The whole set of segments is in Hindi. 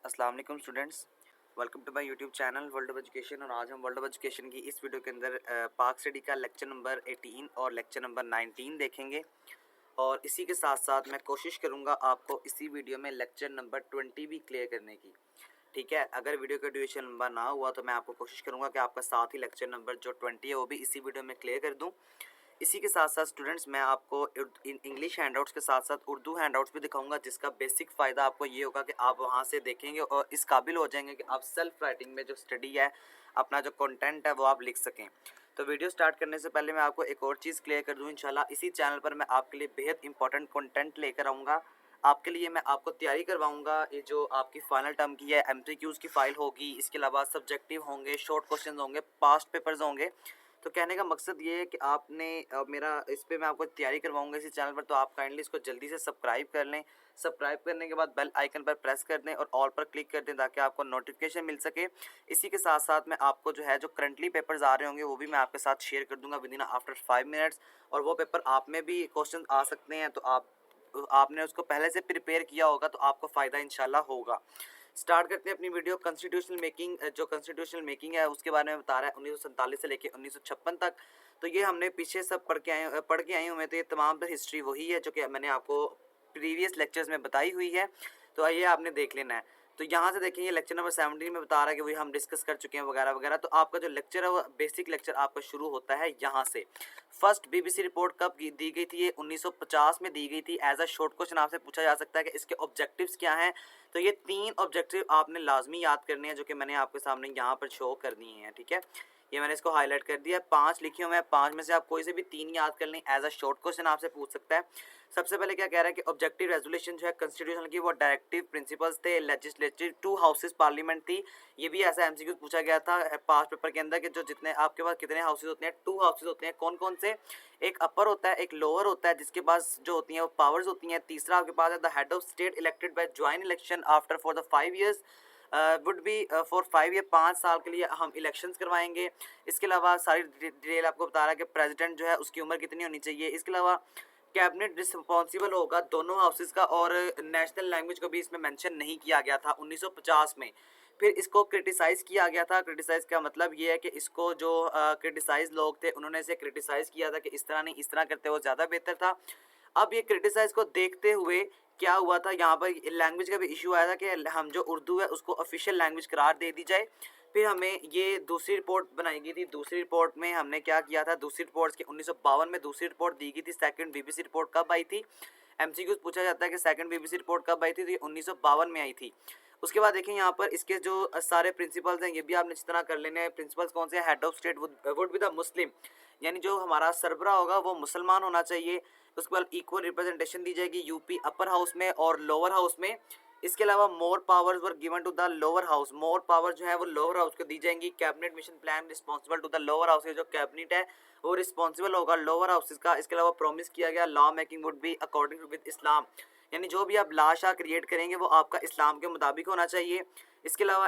अस्सलाम वालेकुम students, welcome to my YouTube channel world of education. और आज हम वर्ल्ड ऑफ एजुकेशन की इस वीडियो के अंदर पाक स्टडी का लेक्चर नंबर 18 और लेक्चर नंबर 19 देखेंगे। और इसी के साथ साथ मैं कोशिश करूंगा आपको इसी वीडियो में लेक्चर नंबर 20 भी क्लियर करने की। ठीक है, अगर वीडियो का ड्यूरेशन लंबा ना हुआ तो मैं आपको कोशिश करूंगा कि आपका साथ ही लेक्चर नंबर जो 20 है वो भी इसी वीडियो में क्लियर कर दूँ। इसी के साथ साथ स्टूडेंट्स मैं आपको इंग्लिश हैंडआउट्स के साथ साथ उर्दू हैंडआउट्स भी दिखाऊंगा, जिसका बेसिक फ़ायदा आपको ये होगा कि आप वहाँ से देखेंगे और इस काबिल हो जाएंगे कि आप सेल्फ राइटिंग में जो स्टडी है, अपना जो कंटेंट है वो आप लिख सकें। तो वीडियो स्टार्ट करने से पहले मैं आपको एक और चीज़ क्लियर कर दूँ। इंशाल्लाह इसी चैनल पर मैं आपके लिए बेहद इंपॉर्टेंट कंटेंट लेकर आऊँगा। आपके लिए मैं आपको तैयारी करवाऊँगा। ये जो आपकी फाइनल टर्म की है MCQs की फ़ाइल होगी, इसके अलावा सब्जेक्टिव होंगे, शॉर्ट क्वेश्चन होंगे, पास्ट पेपर्स होंगे। तो कहने का मकसद ये है कि आपने मेरा इस पे मैं आपको तैयारी करवाऊंगा इसी चैनल पर, तो आप काइंडली इसको जल्दी से सब्सक्राइब कर लें। सब्सक्राइब करने के बाद बेल आइकन पर प्रेस कर दें और ऑल पर क्लिक कर दें ताकि आपको नोटिफिकेशन मिल सके। इसी के साथ साथ मैं आपको जो है जो करंटली पेपर्स आ रहे होंगे वो भी मैं आपके साथ शेयर कर दूंगा विद इन आफ्टर 5 मिनट्स। और वो पेपर आप में भी क्वेश्चन आ सकते हैं, तो आपने उसको पहले से प्रिपेयर किया होगा तो आपको फ़ायदा इंशाल्लाह होगा। स्टार्ट करते हैं अपनी वीडियो। कॉन्स्टिट्यूशनल मेकिंग, जो कॉन्स्टिट्यूशनल मेकिंग है उसके बारे में बता रहा है 1947 से लेकर 1956 तक। तो ये हमने पीछे सब पढ़ के आए हुए, तो ये तमाम पर हिस्ट्री वही है जो कि मैंने आपको प्रीवियस लेक्चर्स में बताई हुई है। तो आइए आपने देख लेना है। तो यहाँ से देखेंगे लेक्चर नंबर 17 में बता रहा है कि वही हम डिस्कस कर चुके हैं वगैरह वगैरह। तो आपका जो लेक्चर है वो बेसिक लेक्चर आपका शुरू होता है यहाँ से। फर्स्ट BBC रिपोर्ट कब दी गई थी? ये 1950 में दी गई थी। एज अ शॉर्ट क्वेश्चन आपसे पूछा जा सकता है कि इसके ऑब्जेक्टिव्स क्या हैं। तो ये 3 ऑब्जेक्टिव आपने लाजमी याद करने हैं जो कि मैंने आपके सामने यहाँ पर शो कर दिए हैं। ठीक है, ये मैंने इसको हाईलाइट कर दिया। 5 लिखे हुए हैं, 5 में से आप कोई से भी 3 याद कर लें। एज अ शॉर्ट क्वेश्चन आपसे पूछ सकता है। सबसे पहले क्या कह रहा है कि ऑब्जेक्टिव रेजोल्यूशन जो है कॉन्स्टिट्यूशन की वो डायरेक्टिव प्रिंसिपल्स थे। लेजिस्लेटिव 2 हाउसेस पार्लियामेंट थी। ये भी ऐसा MCQ पूछा गया था पास्ट पेपर के अंदर कि जो जितने आपके पास कितने हाउसेस होते हैं, 2 हाउसेस होते हैं। कौन कौन से? एक अपर होता है, एक लोअर होता है, जिसके पास जो होती हैं वो पावर्स होती हैं। तीसरा आपके पास है the head of state elected by joint election after for the 5 years would be for 5 year, 5 साल के लिए हम इलेक्शंस करवाएंगे। इसके अलावा सारी डिटेल आपको बता रहा है कि प्रेसिडेंट जो है उसकी उम्र कितनी होनी चाहिए। इसके अलावा कैबिनेट रिस्पॉन्सिबल होगा दोनों हाउसेस का, और नेशनल लैंग्वेज को भी इसमें मेंशन नहीं किया गया था 1950 में। फिर इसको क्रिटिसाइज़ किया गया था। क्रिटिसाइज़ का मतलब ये है कि इसको जो क्रिटिसाइज़ लोग थे उन्होंने इसे क्रिटिसाइज़ किया था कि इस तरह नहीं, इस तरह करते वो ज़्यादा बेहतर था। अब ये क्रिटिसाइज़ को देखते हुए क्या हुआ था, यहाँ पर लैंग्वेज का भी इशू आया था कि हम जो उर्दू है उसको ऑफिशियल लैंग्वेज करार दे दी जाए। फिर हमें ये दूसरी रिपोर्ट बनाई गई थी। दूसरी रिपोर्ट में हमने क्या किया था, दूसरी रिपोर्ट्स के 1952 में दूसरी रिपोर्ट दी गई थी। सेकंड BBC रिपोर्ट कब आई थी? MCQ पूछा जाता है कि सेकंड BBC रिपोर्ट कब आई थी, तो ये 1952 में आई थी। उसके बाद देखिए यहाँ पर इसके जो सारे प्रिंसिपल्स हैं ये भी आपने जिस तरह कर लेने हैं। प्रिंसिपल्स कौन से हैं? Head of state would be the Muslim, यानी जो हमारा सरबरा होगा वो मुसलमान होना चाहिए। उसके बाद इक्वल रिप्रेजेंटेशन दी जाएगी यूपी अपर हाउस में और लोअर हाउस में। इसके अलावा more powers were given to the lower house, more power जो है वो लोअर हाउस को दी जाएंगी। Cabinet mission plan responsible to the lower house, जो कैबिनेट है वो रिस्पॉन्सिबल होगा लोअर हाउसेज का। इसके अलावा प्रॉमिस किया गया law making would be according to with Islam, यानी जो भी आप ला शाह क्रिएट करेंगे वो आपका इस्लाम के मुताबिक होना चाहिए। इसके अलावा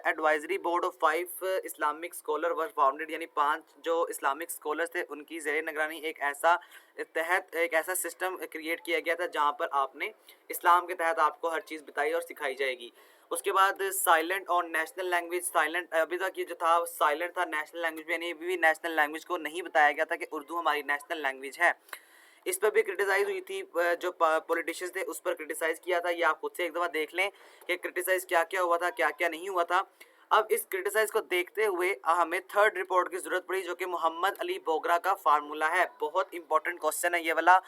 advisory board of 5 Islamic scholar were founded, यानी 5 जो इस्लामिक स्कॉलर्स थे उनकी ज़ेर निगरानी एक ऐसा सिस्टम क्रिएट किया गया था जहाँ पर आपने इस्लाम के तहत आपको हर चीज़ बताई और सिखाई जाएगी। उसके बाद साइलेंट और नेशनल लैंग्वेज। साइलेंट अभी तक ये जो था साइलेंट था नेशनल लैंग्वेज में, यानी अभी भी नेशनल लैंग्वेज को नहीं बताया गया था कि उर्दू हमारी नेशनल लैंग्वेज है। इस पर भी क्रिटिसाइज़ हुई थी। जो पॉलिटिशियंस थे उस पर क्रिटिसाइज़ किया था। ये आप खुद से एक दफ़ा देख लें कि क्रिटिसाइज़ क्या क्या हुआ था, क्या क्या नहीं हुआ था। अब इस क्रिटिसाइज़ को देखते हुए हमें थर्ड रिपोर्ट की ज़रूरत पड़ी जो कि मोहम्मद अली बोगरा का फार्मूला है। बहुत इंपॉर्टेंट क्वेश्चन है ये वाला।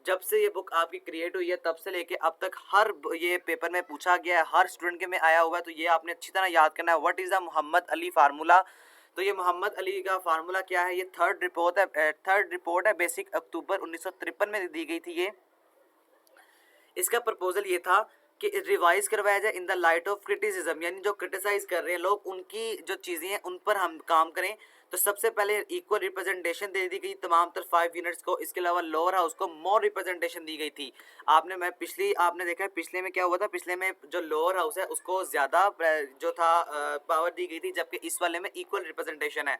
जब से ये बुक आपकी क्रिएट हुई है तब से लेके अब तक ये पेपर में पूछा गया है, हर स्टूडेंट के में आया हुआ है। तो ये आपने अच्छी तरह याद करना है। What is the Mohammad Ali formula? तो ये मोहम्मद अली का फार्मूला क्या है? ये थर्ड रिपोर्ट है बेसिक अक्टूबर 1953 में दी गई थी ये। इसका प्रपोजल ये था कि रिवाइज करवाया जाए in the light of criticism, यानी जो क्रिटिसाइज कर रहे हैं लोग उनकी जो चीज़ें हैं उन पर हम काम करें। तो सबसे पहले इक्वल रिप्रेजेंटेशन दे दी गई तमाम तर 5 यूनिट्स को। इसके अलावा लोअर हाउस को मोर रिप्रेजेंटेशन दी गई थी। आपने देखा है पिछले में क्या हुआ था, पिछले में जो लोअर हाउस है उसको ज़्यादा जो था पावर दी गई थी, जबकि इस वाले में इक्वल रिप्रेजेंटेशन है।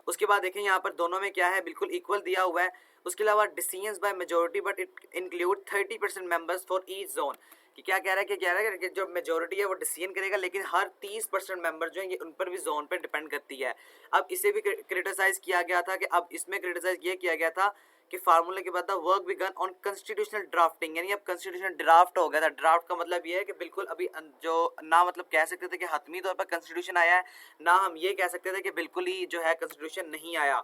उसके बाद देखें यहाँ पर दोनों में क्या है, बिल्कुल इक्वल दिया हुआ है। उसके अलावा decisions by majority but it include 30% members for each zone, कि क्या कह रहा है कि जो मेजोरिटी है वो डिसीजन करेगा, लेकिन हर 30% मेंबर जो है ये उन पर भी जोन पे डिपेंड करती है। अब इसे भी क्रिटिसाइज किया गया था कि अब इसमें क्रिटिसाइज ये किया गया था कि फार्मूले के बाद work began on constitutional drafting, यानी अब कॉन्स्टिट्यूशनल ड्राफ्ट हो गया था। ड्राफ्ट का मतलब ये है कि बिल्कुल अभी जो ना मतलब कह सकते थे कि हतमी तौर पर कॉन्स्टिट्यूशन आया है, ना हम ये कह सकते थे कि बिल्कुल ही जो है कॉन्स्टिट्यूशन नहीं आया।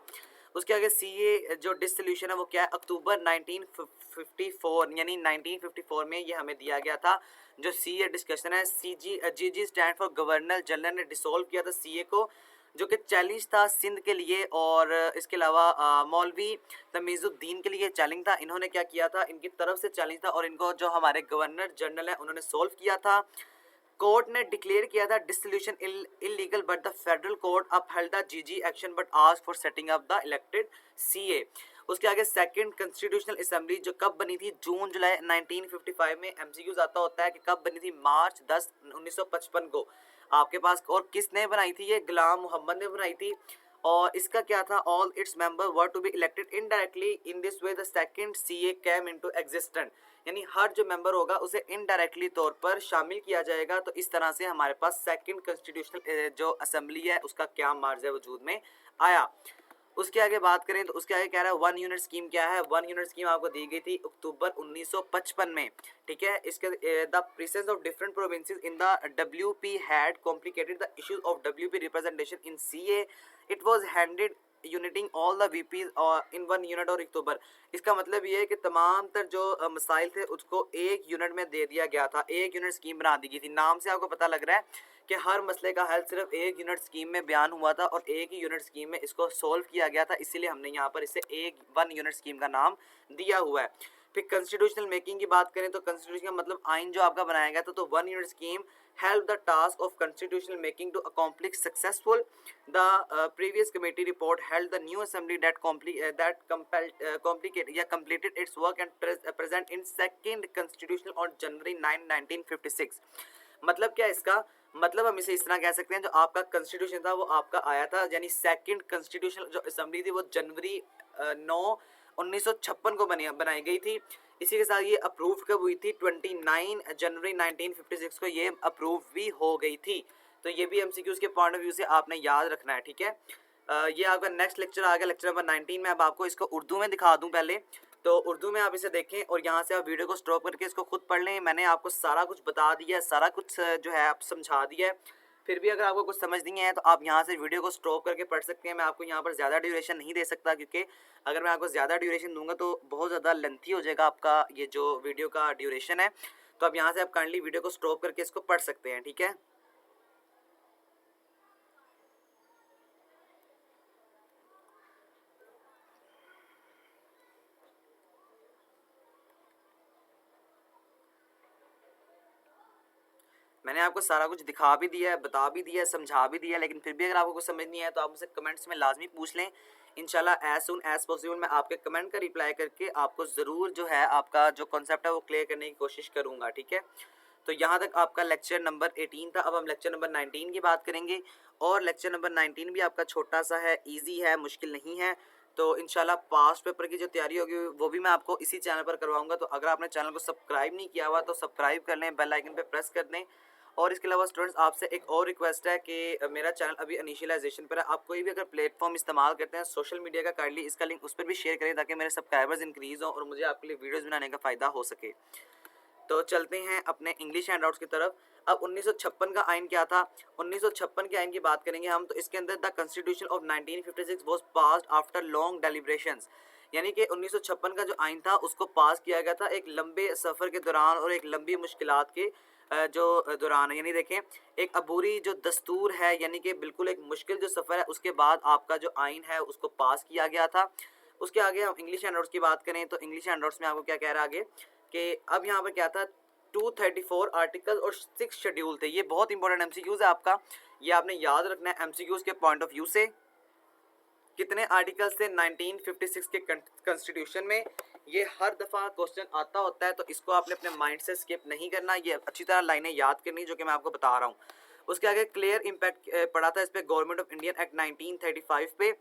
उसके आगे सीए जो डिसोल्यूशन है वो क्या है, अक्टूबर 1954 यानी 1954 में ये हमें दिया गया था। जो सीए डिस्कशन है, जीजी स्टैंड फॉर गवर्नर जनरल ने डिसोल्व किया था सीए को, जो कि चैलेंज था सिंध के लिए, और इसके अलावा मौलवी तमीज़ुद्दीन के लिए चैलेंज था। इन्होंने क्या किया था, इनकी तरफ से चैलेंज था और इनको जो हमारे गवर्नर जनरल हैं उन्होंने सोल्व किया था। कोर्ट ने डिक्लेयर किया था dissolution illegal, but the federal court upheld the GG action but asked for setting up the elected CA. उसके आगे सेकंड कॉन्स्टिट्यूशनल असेंबली जो कब बनी थी, जून जुलाई 1955 में। एमसीक्यूज आता होता है कि कब बनी थी, मार्च 10 1955 को आपके पास। और किसने बनाई थी, ये गुलाम मोहम्मद ने बनाई थी। और इसका क्या था, all its member were to be elected indirectly in this way the second CA came into existence, यानी हर जो मेंबर होगा उसे इनडायरेक्टली तौर पर शामिल किया जाएगा। तो इस तरह से हमारे पास सेकंड कॉन्स्टिट्यूशनल जो असेंबली है उसका क्या मार्ज है वजूद में आया। उसके आगे बात करें तो उसके आगे कह रहा है वन यूनिट स्कीम क्या है। वन यूनिट स्कीम आपको दी गई थी अक्टूबर 1955 में, ठीक है। इसके the presence of different provinces in the WP had complicated the issues of WP representation in CA, it was handed uniting all the VPs in one unit और अक्टूबर। इसका मतलब ये है कि तमाम तर जो मसाइल थे उसको एक यूनिट में दे दिया गया था, एक यूनिट स्कीम बना दी गई थी। नाम से आपको पता लग रहा है कि हर मसले का हल सिर्फ एक यूनिट स्कीम में बयान हुआ था और एक ही यूनिट स्कीम में इसको सोल्व किया गया था, इसीलिए हमने यहाँ पर इसे एक वन यूनिट स्कीम का नाम दिया हुआ है। फिर कॉन्स्टिट्यूशनल मेकिंग की बात करें तो कॉन्स्टिट्यूशन का मतलब आइन जो आपका बनाया गया था, तो one unit scheme help the task of constitutional making to accomplish successful. The previous committee report held the new assembly that completed its work and present in second constitutional on January 9, 1956. मतलब क्या इसका मतलब, हम इसे इस तरह कह सकते हैं जो आपका कॉन्स्टिट्यूशन था वो आपका आया था, यानी सेकंड कॉन्स्टिट्यूशनल जो असेंबली थी वो जनवरी 9 1956 को बनाई गई थी। इसी के साथ ये अप्रूव कब हुई थी, 29 जनवरी 1956 को ये अप्रूव भी हो गई थी। तो ये भी एमसीक्यूज के पॉइंट ऑफ व्यू से आपने याद रखना है, ठीक है। ये आपका नेक्स्ट लेक्चर आ गया, लेक्चर नंबर 19 में। अब आपको इसको उर्दू में दिखा दूं पहले, तो उर्दू में आप इसे देखें और यहाँ से आप वीडियो को स्टॉप करके इसको खुद पढ़ लें। मैंने आपको सारा कुछ बता दिया है, सारा कुछ जो है आप समझा दिया है। फिर भी अगर आपको कुछ समझ नहीं आया तो आप यहाँ से वीडियो को स्टॉप करके पढ़ सकते हैं। मैं आपको यहाँ पर ज़्यादा ड्यूरेशन नहीं दे सकता, क्योंकि अगर मैं आपको ज़्यादा ड्यूरेशन दूंगा तो बहुत ज़्यादा लेंथी हो जाएगा आपका ये जो वीडियो का ड्यूरेशन है। तो अब यहाँ से आप काइंडली वीडियो को स्टॉप करके इसको पढ़ सकते हैं, ठीक है। मैंने आपको सारा कुछ दिखा भी दिया है, बता भी दिया है, समझा भी दिया है, लेकिन फिर भी अगर आपको कुछ समझ नहीं आया तो आप मुझसे कमेंट्स में लाजमी पूछ लें। इंशाल्लाह एज सून एज पॉसिबल मैं आपके कमेंट का रिप्लाई करके आपको ज़रूर जो है आपका जो कॉन्सेप्ट है वो क्लियर करने की कोशिश करूँगा, ठीक है। तो यहाँ तक आपका लेक्चर नंबर 18 था। अब हम लेक्चर नंबर 19 की बात करेंगे, और लेक्चर नंबर 19 भी आपका छोटा सा है, ईजी है, मुश्किल नहीं है। तो इंशाल्लाह पास्ट पेपर की जो तैयारी होगी वो भी मैं आपको इसी चैनल पर करवाऊँगा। तो अगर आपने चैनल को सब्सक्राइब नहीं किया हुआ तो सब्सक्राइब कर लें, बेल आइकन पर प्रेस कर दें। और इसके अलावा स्टूडेंट्स आपसे एक और रिक्वेस्ट है कि मेरा चैनल अभी इनिशियलाइजेशन पर है। आप कोई भी अगर प्लेटफॉर्म इस्तेमाल करते हैं सोशल मीडिया का, काइंडली इसका लिंक उस पर भी शेयर करें ताकि मेरे सब्सक्राइबर्स इंक्रीज़ हों और मुझे आपके लिए वीडियोज़ बनाने का फ़ायदा हो सके। तो चलते हैं अपने इंग्लिश हैंडआउट्स की तरफ। अब 1956 का आइन क्या था, 1956 के आइन की बात करेंगे हम। तो इसके अंदर the constitution of 1956 was passed after long deliberations, यानी कि 1956 का जो आइन था उसको पास किया गया था एक लंबे सफ़र के दौरान और एक लंबी मुश्किलात के जो दौरान है। यानी देखें एक अबूरी जो दस्तूर है, यानी कि बिल्कुल एक मुश्किल जो सफ़र है, उसके बाद आपका जो आइन है उसको पास किया गया था। उसके आगे हम इंग्लिश हैंडआउट्स की बात करें तो इंग्लिश हैंडआउट्स में आपको क्या कह रहा है आगे कि अब यहाँ पर क्या था, 234 आर्टिकल और 6 शेड्यूल थे। ये बहुत इंपॉर्टेंट एमसीक्यूज है आपका, ये आपने याद रखना है एमसीक्यूज के पॉइंट ऑफ व्यू से। कितने आर्टिकल्स थे 1956 के कॉन्स्टिट्यूशन में, ये हर दफ़ा क्वेश्चन आता होता है, तो इसको आपने अपने माइंड से स्किप नहीं करना, ये अच्छी तरह लाइनें याद करनी जो कि मैं आपको बता रहा हूँ। उसके आगे क्लियर इम्पैक्ट पड़ा था इस पर गवर्नमेंट ऑफ इंडियन एक्ट 1935 पे।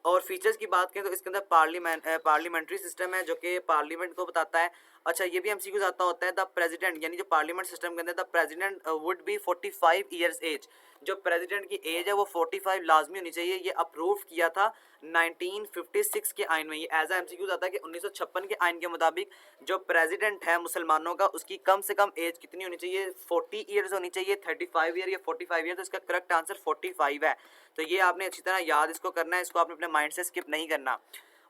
और फीचर्स की बात करें तो इसके अंदर पार्लियामेंट्री सिस्टम है जो कि पार्लियामेंट को बताता है। अच्छा, ये भी एमसीक्यूज आता होता है, द प्रेसिडेंट यानी जो पार्लियामेंट सिस्टम के अंदर the president would be 45 years age, जो प्रेसिडेंट की एज है वो 45 लाजमी होनी चाहिए। ये अप्रूव किया था 1956 के आइन में। ये एज आ एमसीक्यूज आता है कि 1956 के आइन के मुताबिक जो प्रेसिडेंट है मुसलमानों का, उसकी कम से कम एज कितनी होनी चाहिए, 40 ईयर्स होनी चाहिए, 35 ईयर या 45 ईयर। तो इसका करेक्ट आंसर 45 है। तो ये आपने अच्छी तरह याद इसको करना है, इसको आपने अपने माइंड से स्किप नहीं करना।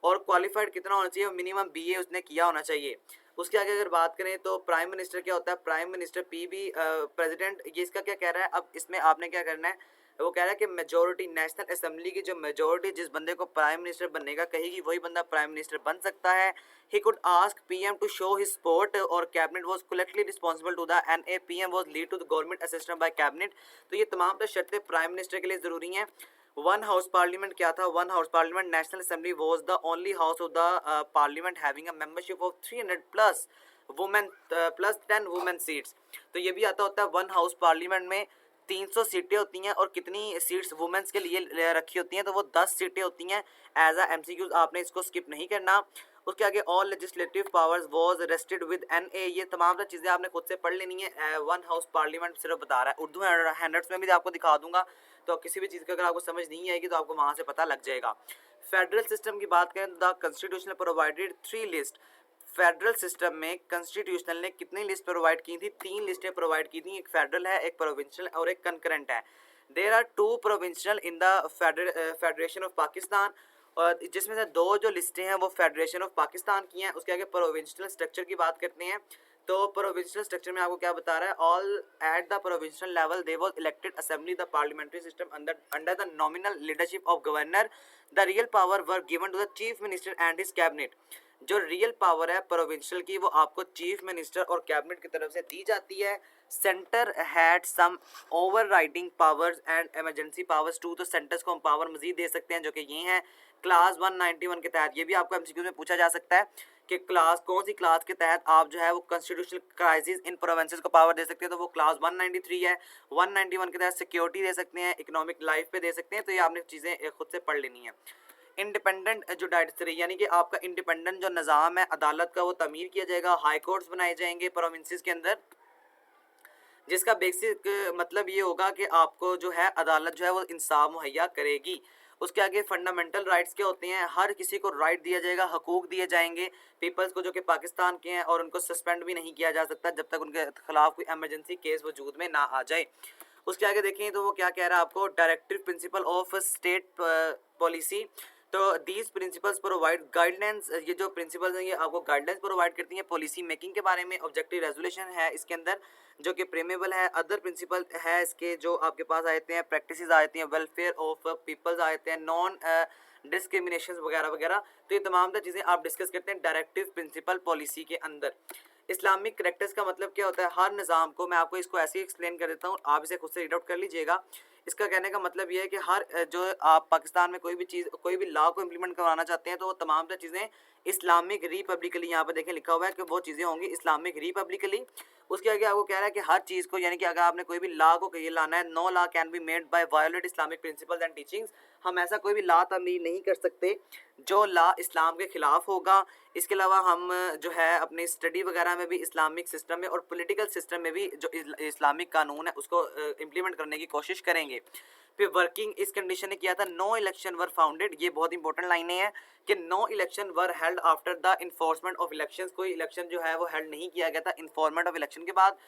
और क्वालिफाइड कितना होना चाहिए, मिनिमम बीए उसने किया होना चाहिए। उसके आगे अगर बात करें तो प्राइम मिनिस्टर क्या होता है, प्राइम मिनिस्टर पीबी प्रेसिडेंट, ये इसका क्या कह रहा है। अब इसमें आपने क्या करना है, वो कह रहा है कि मेजोरिटी, नेशनल असेंबली की जो मेजोरिटी जिस बंदे को प्राइम मिनिस्टर बनने का कहेगी वही बंदा प्राइम मिनिस्टर बन सकता है। He could ask PM to show his support और cabinet was collectively responsible to the and PM was lead to the government assistant by cabinet. तो ये तमाम तो शर्तें प्राइम मिनिस्टर के लिए जरूरी हैं। वन हाउस पार्लियामेंट क्या था, one house parliament national assembly was the only house of the parliament having a membership of 300 plus women plus 10 women seats. तो ये भी आता होता है, वन हाउस पार्लियामेंट में 300 सीटें होती हैं और कितनी सीट्स वुमेन्स के लिए रखी होती हैं, तो वो 10 सीटें होती हैं। एज आ एमसीक्यूज आपने इसको स्किप नहीं करना। उसके आगे all legislative powers was rested with NA, ये तमाम चीज़ें आपने खुद से पढ़ लेनी है। वन हाउस पार्लियामेंट सिर्फ बता रहा है, उर्दू हैंडआउट्स में भी आपको दिखा दूंगा, तो किसी भी चीज़ की अगर आपको समझ नहीं आएगी तो आपको वहाँ से पता लग जाएगा। फेडरल सिस्टम की बात करें तो the constitution provided 3 list. Federal system में कॉन्स्टिट्यूशनल ने कितनी लिस्ट प्रोवाइड की थी, 3 लिस्टें प्रोवाइड की थी। एक फेडरल है, एक प्रोविंशियल और एक कंकरेंट है। There are 2 provincial in the federation of Pakistan, और जिसमें से 2 जो लिस्टें हैं वो फेडरेशन ऑफ पाकिस्तान की हैं। उसके आगे प्रोविंशियल स्ट्रक्चर की बात करते हैं, तो प्रोविंशियल स्ट्रक्चर में आपको क्या बता रहा है, all at the provincial level they was elected assembly the parliamentary system under the nominal leadership of governor. The real power were given to the chief minister and his cabinet. जो रियल पावर है प्रोविंशियल की वो आपको चीफ मिनिस्टर और कैबिनेट की तरफ से दी जाती है। Centre had some overriding powers and emergency powers too, तो सेंटर्स को हम पावर मजीद दे सकते हैं जो कि ये हैं क्लास 191 के तहत। ये भी आपको एमसीक्यू में पूछा जा सकता है कि क्लास कौन सी क्लास के तहत आप जो है वो कॉन्स्टिट्यूशनल क्राइसिस इन प्रोविंसेस को पावर दे सकते हैं, तो वो क्लास 193 है। 191 के तहत सिक्योरिटी दे सकते हैं, इकोनॉमिक लाइफ पे दे सकते हैं। तो ये आपने चीज़ें खुद से पढ़ लेनी है। इंडिपेंडेंट जुडिशरी यानी कि आपका इंडिपेंडेंट जो निज़ाम है अदालत का वो तमीर किया जाएगा। हाई कोर्ट्स बनाए जाएंगे प्रोविंसेस के अंदर, जिसका बेसिक मतलब ये होगा कि आपको जो है अदालत जो है वो इंसाफ मुहैया करेगी। उसके आगे फंडामेंटल राइट्स क्या होते हैं, हर किसी को राइट दिया जाएगा, हकूक दिए जाएंगे पीपल्स को जो कि पाकिस्तान के हैं, और उनको सस्पेंड भी नहीं किया जा सकता जब तक उनके खिलाफ कोई इमरजेंसी केस वजूद में ना आ जाए। उसके आगे देखें तो वो क्या कह रहा है आपको, directive principle of state policy. तो दीज प्रिंसिपल्स प्रोवाइड गाइडलाइंस, ये जो प्रिंसिपल्स हैं ये आपको गाइडलाइंस प्रोवाइड करती हैं पॉलिसी मेकिंग के बारे में। ऑब्जेक्टिव रेजोल्यूशन है इसके अंदर जो कि प्रेमेबल है। अदर प्रिंसिपल है इसके जो आपके पास आते हैं, प्रैक्टिसेस आती हैं, वेलफेयर ऑफ पीपल्स आते हैं, नॉन डिस्क्रिमिनेशन वगैरह वगैरह। तो ये तमाम चीज़ें आप डिस्कस करते हैं डायरेक्टिव प्रिंसिपल पॉलिसी के अंदर। इस्लामिक करेक्टर्स का मतलब क्या होता है, हर निज़ाम को मैं आपको इसको ऐसे ही एक्सप्लेन कर देता हूँ, आप इसे खुद से रीड आउट कर लीजिएगा। इसका कहने का मतलब ये है कि हर जो आप पाकिस्तान में कोई भी चीज़, कोई भी लॉ को इम्प्लीमेंट करवाना चाहते हैं तो वो तमाम चीज़ें इस्लामिक रिपब्लिकली, यहाँ पर देखें लिखा हुआ है कि वो चीज़ें होंगी इस्लामिक रिपब्लिकली। उसके आगे आपको कह रहा है कि हर चीज़ को, यानी कि अगर आपने कोई भी लॉ को ये लाना है, no law can be made by violate Islamic principles and teachings. हम ऐसा कोई भी लॉ तमीर नहीं कर सकते जो लॉ इस्लाम के ख़िलाफ़ होगा। इसके अलावा हम जो है अपनी स्टडी वगैरह में भी इस्लामिक सिस्टम में और पॉलिटिकल सिस्टम में भी जो इस्लामिक कानून है उसको इम्प्लीमेंट करने की कोशिश करेंगे। फिर वर्किंग इस कंडीशन ने किया था, नो इलेक्शन वर फाउंडेड, ये बहुत इंपॉर्टेंट लाइनें हैं कि no election were held after the enforcement of elections. कोई इलेक्शन जो है वो हेल्ड नहीं किया गया था इन्फॉर्मेंट ऑफ इलेक्शन के बाद।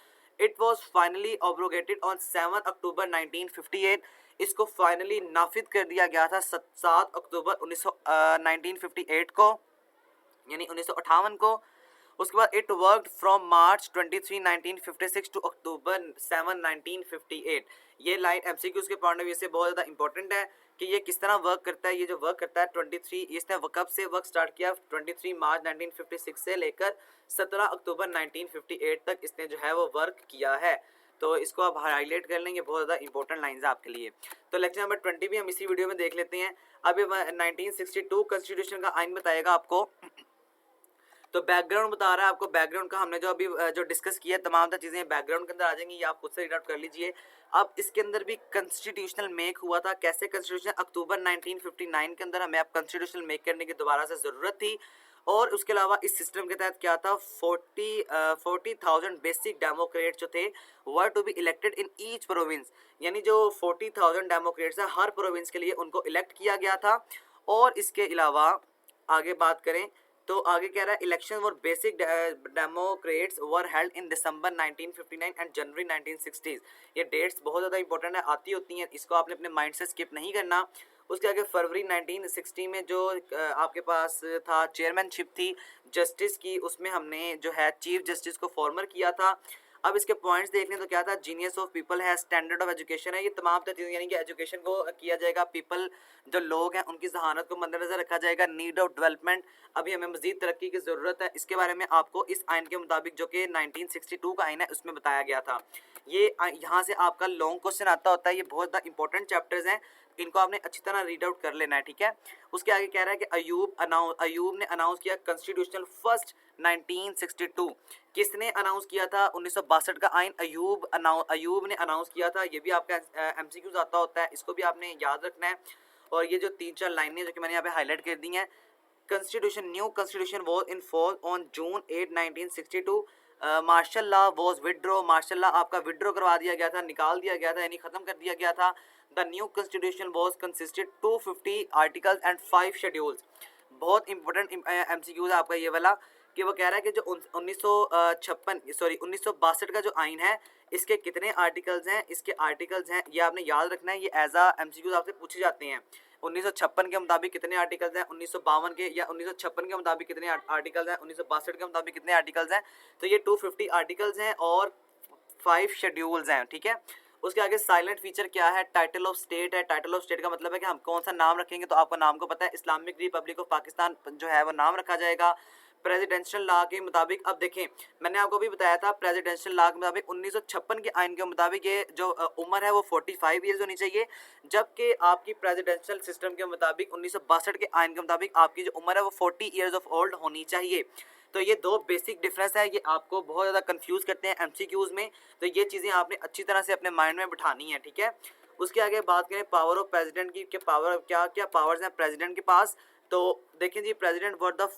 इट वॉज फाइनली ऑब्रोगेटेड ऑन 7 अक्टूबर 1958, इसको फाइनली नाफिद कर दिया गया था 7 अक्टूबर 1958 को, यानी 1958 को। उसके बाद it worked from March 23 1956 to October 7 1958। ये लाइन एमसीक्यूज के पॉइंट ऑफ व्यू से बहुत ज़्यादा इंपॉर्टेंट है कि ये किस तरह वर्क करता है। ये जो वर्क करता है 23, इसने कब से वर्क स्टार्ट किया, 23 मार्च 1956 से लेकर 17 अक्टूबर 1958 तक इसने जो है वो वर्क किया है। तो इसको आप हाईलाइट कर लेंगे, बहुत ज़्यादा इंपॉर्टेंट लाइंस है आपके लिए। तो लेक्चर नंबर 20 भी हम इसी वीडियो में देख लेते हैं। अभी 1962 कॉन्स्टिट्यूशन का आइन बताएगा आपको, तो बैकग्राउंड बता रहा है आपको। बैकग्राउंड का हमने जो अभी जो डिस्कस किया तमाम चीज़ें बैकग्राउंड के अंदर आ जाएंगी, ये आप खुद से रीड आउट कर लीजिए। अब इसके अंदर भी कॉन्स्टिट्यूशनल मेक हुआ था, कैसे कॉन्स्टिट्यूशन, अक्टूबर 1959 के अंदर हमें अब कॉन्स्टिट्यूशनल मेक करने की दोबारा से ज़रूरत थी। और उसके अलावा इस सिस्टम के तहत क्या था, 40,000 बेसिक डेमोक्रेट जो थे were to be elected in each province, यानी जो 40,000 डेमोक्रेट्स है हर प्रोविंस के लिए उनको इलेक्ट किया गया था। और इसके अलावा आगे बात करें तो आगे कह रहा है इलेक्शन और basic democrats were held in December 1959 and January 1960। ये डेट्स बहुत ज़्यादा इंपॉर्टेंट है, आती होती हैं, इसको आपने अपने माइंड से स्किप नहीं करना। उसके आगे फरवरी 1960 में जो आपके पास था चेयरमैनशिप थी जस्टिस की, उसमें हमने जो है चीफ जस्टिस को फॉर्मर किया था। अब इसके पॉइंट्स देख लें तो क्या था, जीनियस ऑफ पीपल है, स्टैंडर्ड ऑफ एजुकेशन है, ये तमाम चीज़ें यानी कि एजुकेशन को किया जाएगा, पीपल जो लोग हैं उनकी जहानत को मद्देनजर रखा जाएगा, नीड ऑफ डेवलपमेंट, अभी हमें मजीद तरक्की की ज़रूरत है, इसके बारे में आपको इस आइन के मुताबिक जो कि 1962 का आइन है उसमें बताया गया था। ये यहाँ से आपका लॉन्ग क्वेश्चन आता होता है, ये बहुत ज़्यादा इंपॉर्टेंट चैप्टर्स हैं, इनको आपने अच्छी तरह रीड आउट कर लेना है, ठीक है। उसके आगे कह रहा है कि अयूब ने अनाउंस किया कॉन्स्टिट्यूशनल फर्स्ट 1962। किसने अनाउंस किया था 1962 का आइन, अयूब ने अनाउंस किया था। ये भी आपका एमसीक्यूज आता होता है, इसको भी आपने याद रखना है। और ये जो 3-4 लाइनें जो कि मैंने यहाँ पे हाईलाइट कर दी हैं, new constitution was in force on June 8 1962। Martial law was withdraw, martial law आपका विड्रॉ करवा दिया गया था, निकाल दिया गया था, यानी ख़त्म कर दिया गया था। The new constitution was consisted 250 articles and 5 schedules. बहुत इंपॉर्टेंट एमसीक्यूज है आपका ये वाला, कि वो कह रहा है कि जो 1962 का जो आइन है इसके कितने आर्टिकल्स हैं, इसके आर्टिकल्स हैं ये आपने याद रखना है, ये एज आ एमसीक्यूज आपसे पूछे जाते हैं। 1956 के मुताबिक कितने आर्टिकल्स हैं, 1952 के या 1956 के मुताबिक कितने आर्टिकल्स हैं, 1962 के मुताबिक कितने आर्टिकल्स हैं, तो ये 250 आर्टिकल्स हैं और 5 शेड्यूल्स हैं, ठीक है। उसके आगे साइलेंट फीचर क्या है, टाइटल ऑफ स्टेट है। टाइटल ऑफ स्टेट का मतलब है कि हम कौन सा नाम रखेंगे, तो आपको नाम को पता है, इस्लामिक रिपब्लिक ऑफ पाकिस्तान जो है वो नाम रखा जाएगा प्रेसिडेंशियल लॉ के मुताबिक। अब देखें मैंने आपको भी बताया था प्रेसिडेंशियल लॉ के मुताबिक 1956 के आइन के मुताबिक ये जो उम्र है वो 45 ईयर्स होनी चाहिए, जबकि आपकी प्रेसिडेंशियल सिस्टम के मुताबिक 1962 के आइन के मुताबिक आपकी जो उम्र है वो 40 ईयर्स ऑफ ओल्ड होनी चाहिए। तो ये दो बेसिक डिफरेंस है, ये आपको बहुत ज़्यादा कंफ्यूज करते हैं एमसीक्यूज में, तो ये चीज़ें आपने अच्छी तरह से अपने माइंड में बिठानी है, ठीक है। उसके आगे बात करें पावर ऑफ प्रेसिडेंट की, कि पावर क्या क्या पावर्स हैं प्रेसिडेंट के पास। तो देखें जी, president were the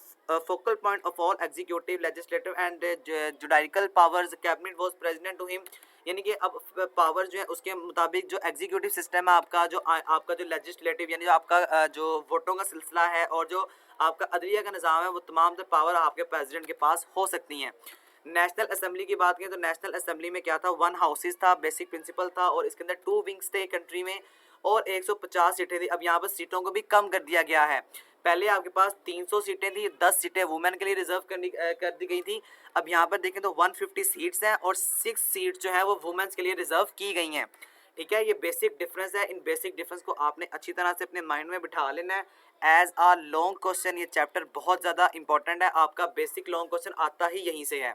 focal point of all executive, legislative and judicial powers, cabinet was president to him, यानी कि अब पावर जो है उसके मुताबिक जो एग्जीक्यूटिव सिस्टम है आपका जो लेजिस्लेटिव यानी जो आपका जो वोटों का सिलसिला है और जो आपका अदलिया का निज़ाम है, वो तमाम जो पावर आपके प्रेसिडेंट के पास हो सकती हैं। नेशनल असेंबली की बात करें तो नेशनल असेंबली में क्या था, 1 हाउसेस था, बेसिक प्रिंसिपल था, और इसके अंदर 2 विंग्स थे कंट्री में, और 150 सीटें थी। अब यहाँ पर सीटों को भी कम कर दिया गया है, पहले आपके पास 300 सीटें थी, 10 सीटें वुमेन के लिए रिजर्व कर दी गई थी। अब यहाँ पर देखें तो 150 सीट्स हैं और 6 सीट जो है वो वुमेन्स के लिए रिजर्व की गई हैं, ठीक है। ये बेसिक डिफरेंस है, इन बेसिक डिफरेंस को आपने अच्छी तरह से अपने माइंड में बिठा लेना है एज आ लॉन्ग क्वेश्चन। ये चैप्टर बहुत ज़्यादा इंपॉर्टेंट है, आपका बेसिक लॉन्ग क्वेश्चन आता ही यहीं से है।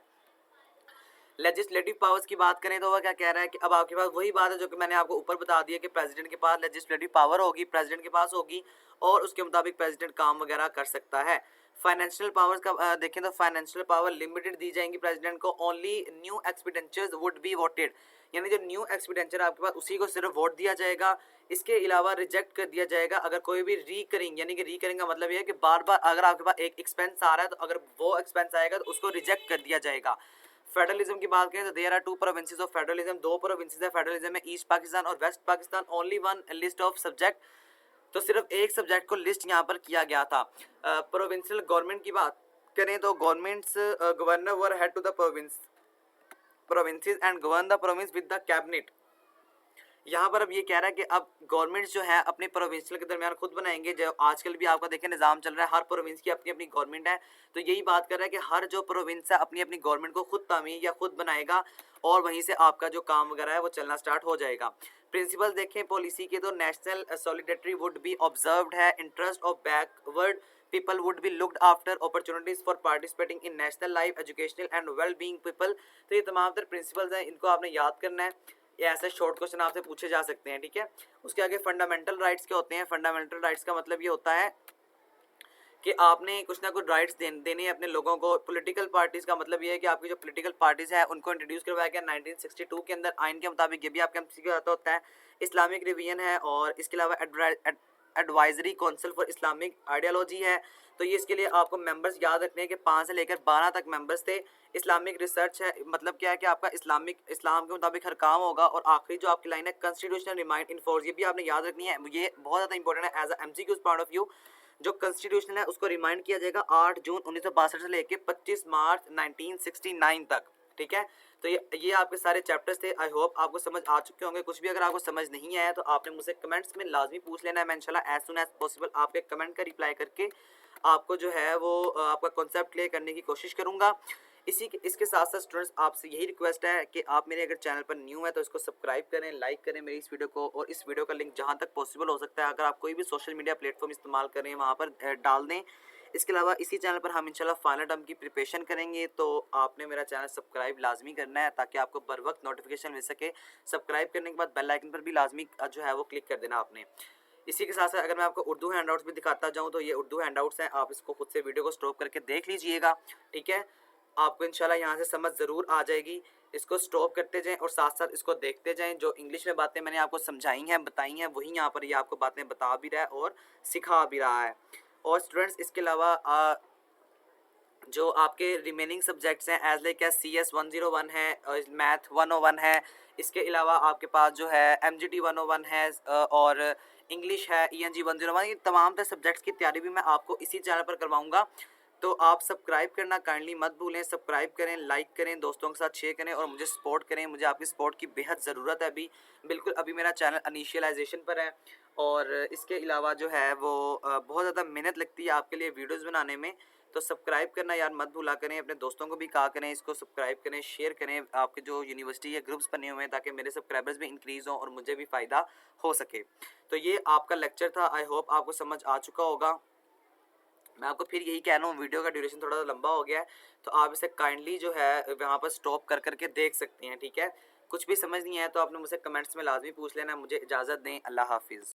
लेजिस्लेटिव पावर्स की बात करें तो वह क्या कह रहा है कि अब आपके पास वही बात है जो कि मैंने आपको ऊपर बता दिया कि प्रेसिडेंट के पास लेजिस्लेटिव पावर होगी, प्रेसिडेंट के पास होगी, और उसके मुताबिक प्रेसिडेंट काम वगैरह कर सकता है। फाइनेंशियल पावर्स का देखें तो फाइनेंशियल पावर लिमिटेड दी जाएंगी प्रेसिडेंट को, only new expenditures would be voted, यानी जो न्यू एक्सपेंडिचर आपके पास उसी को सिर्फ वोट दिया जाएगा, इसके अलावा रिजेक्ट कर दिया जाएगा अगर कोई भी रिकरिंग, यानी कि रिकरिंग का मतलब ये है कि बार बार अगर आपके पास एक एक्सपेंस आ रहा है तो अगर वो एक्सपेंस आएगा तो उसको रिजेक्ट कर दिया जाएगा। फेडरलिज्म की बात करें तो there are 2 provinces of federalism, 2 provinces है फेडरलिज्म में, ईस्ट पाकिस्तान और west Pakistan, only 1 list of subject, तो सिर्फ एक सब्जेक्ट को लिस्ट यहाँ पर किया गया था। प्रोविंशियल गवर्नमेंट की बात करें तो governments governor were head to the provinces and govern the province with the cabinet. यहाँ पर अब ये कह रहा है कि अब गवर्नमेंट्स जो है अपने प्रोविंशियल के दरमियान खुद बनाएंगे, जो आजकल भी आपका देखें निज़ाम चल रहा है, हर प्रोविंस की अपनी अपनी गवर्नमेंट है, तो यही बात कर रहा है कि हर जो प्रोविंस है अपनी अपनी गवर्नमेंट को खुद तामीर या खुद बनाएगा, और वहीं से आपका जो काम वगैरह है वो चलना स्टार्ट हो जाएगा। प्रिंसिपल देखें पॉलिसी के तो national solidarity would be observed है, interest of backward people would be looked after, opportunities for participating in national life, educational and well-being people। तो ये तमाम तर प्रिंसिपल्स हैं, इनको आपने याद करना है, ये ऐसे शॉर्ट क्वेश्चन आपसे पूछे जा सकते हैं, ठीक है। उसके आगे फंडामेंटल राइट्स क्या होते हैं, फंडामेंटल राइट्स का मतलब ये होता है कि आपने कुछ ना कुछ राइट्स देने अपने लोगों को। पॉलिटिकल पार्टीज़ का मतलब ये है कि आपकी जो पॉलिटिकल पार्टीज़ है उनको इंट्रोड्यूस करवाया गया 1962 के अंदर आइन के मुताबिक, ये भी आपके एमसीक्यू आता होता है। इस्लामिक रिवीजन है, और इसके अलावा advisory council for Islamic ideology है। तो ये इसके लिए आपको मेंबर्स याद रखने हैं कि 5 से लेकर 12 तक मेंबर्स थे। इस्लामिक रिसर्च है, मतलब क्या है कि आपका इस्लाम के मुताबिक हर काम होगा। और आखिरी जो आपकी लाइन है कॉन्स्टिट्यूशनल रिमाइंड इन्फोर्स, ये भी आपने याद रखनी है, ये बहुत ज़्यादा इंपॉर्टेंट है as a MCQs point of view. जो कॉन्स्टिट्यूशन है उसको रिमाइंड किया जाएगा 8 जून 1962 से लेकर 25 मार्च 1969 तक। ठीक है, तो ये आपके सारे चैप्टर्स थे। आई होप आपको समझ आ चुके होंगे। कुछ भी अगर आपको समझ नहीं आया तो आपने मुझसे कमेंट्स में लाजमी पूछ लेना है। मैं इंशाल्लाह एज सुन एज पॉसिबल आपके कमेंट का रिप्लाई करके आपको जो है वो आपका कॉन्सेप्ट क्लियर करने की कोशिश करूँगा। इसके साथ साथ स्टूडेंट्स आपसे यही रिक्वेस्ट है कि आप मेरे अगर चैनल पर न्यू है तो इसको सब्सक्राइब करें, लाइक करें मेरी इस वीडियो को, और इस वीडियो का लिंक जहां तक पॉसिबल हो सकता है अगर आप कोई भी सोशल मीडिया प्लेटफॉर्म इस्तेमाल कर रहे हैं वहां पर डाल दें। इसके अलावा इसी चैनल पर हम इंशाल्लाह फाइनल टर्म की प्रिपरेशन करेंगे, तो आपने मेरा चैनल सब्सक्राइब लाजमी करना है ताकि आपको बर वक्त नोटिफिकेशन मिल सके। सब्सक्राइब करने के बाद बेल आइकन पर भी लाजमी जो है वो क्लिक कर देना आपने। इसी के साथ साथ अगर मैं आपको उर्दू हैंडआउट्स भी दिखाता जाऊँ तो ये उर्दू हैंडआउट्स हैं, आप इसको खुद से वीडियो को स्टॉप करके देख लीजिएगा। ठीक है, आपको इंशाल्लाह यहाँ से समझ ज़रूर आ जाएगी। इसको स्टॉप करते जाएं और साथ साथ इसको देखते जाएं। जो इंग्लिश में बातें मैंने आपको समझाई हैं, बताई हैं, वही यहाँ पर ये आपको बातें बता भी रहा है और सिखा भी रहा है। और स्टूडेंट्स इसके अलावा जो आपके रिमेनिंग सब्जेक्ट्स हैं एज लाइक CS 101 है, मैथ 101 है, इसके अलावा आपके पास जो है MGT 101 है, और इंग्लिश है ENG 101। ये तमाम तरह सब्जेक्ट्स की तैयारी भी मैं आपको इसी चैनल पर करवाऊंगा। तो आप सब्सक्राइब करना काइंडली मत भूलें। सब्सक्राइब करें, लाइक करें, दोस्तों के साथ शेयर करें और मुझे सपोर्ट करें। मुझे आपकी सपोर्ट की बेहद ज़रूरत है अभी। बिल्कुल अभी मेरा चैनल इनिशियलाइजेशन पर है और इसके अलावा जो है वो बहुत ज़्यादा मेहनत लगती है आपके लिए वीडियोज़ बनाने में। तो सब्सक्राइब करना यार मत भूला करें, अपने दोस्तों को भी कहा करें इसको सब्सक्राइब करें, शेयर करें। आपके जो यूनिवर्सिटी के ग्रुप्स बने हुए हैं ताकि मेरे सब्सक्राइबर्स भी इंक्रीज़ हों और मुझे भी फ़ायदा हो सके। तो ये आपका लेक्चर था, आई होप आपको समझ आ चुका होगा। मैं आपको फिर यही कह रहा हूँ, वीडियो का ड्यूरेशन थोड़ा सा लंबा हो गया है तो आप इसे काइंडली जो है वहाँ पर स्टॉप कर करके देख सकते हैं। ठीक है, कुछ भी समझ नहीं आया तो आपने मुझसे कमेंट्स में लाजमी पूछ लेना। मुझे इजाज़त दें, अल्लाह हाफिज़।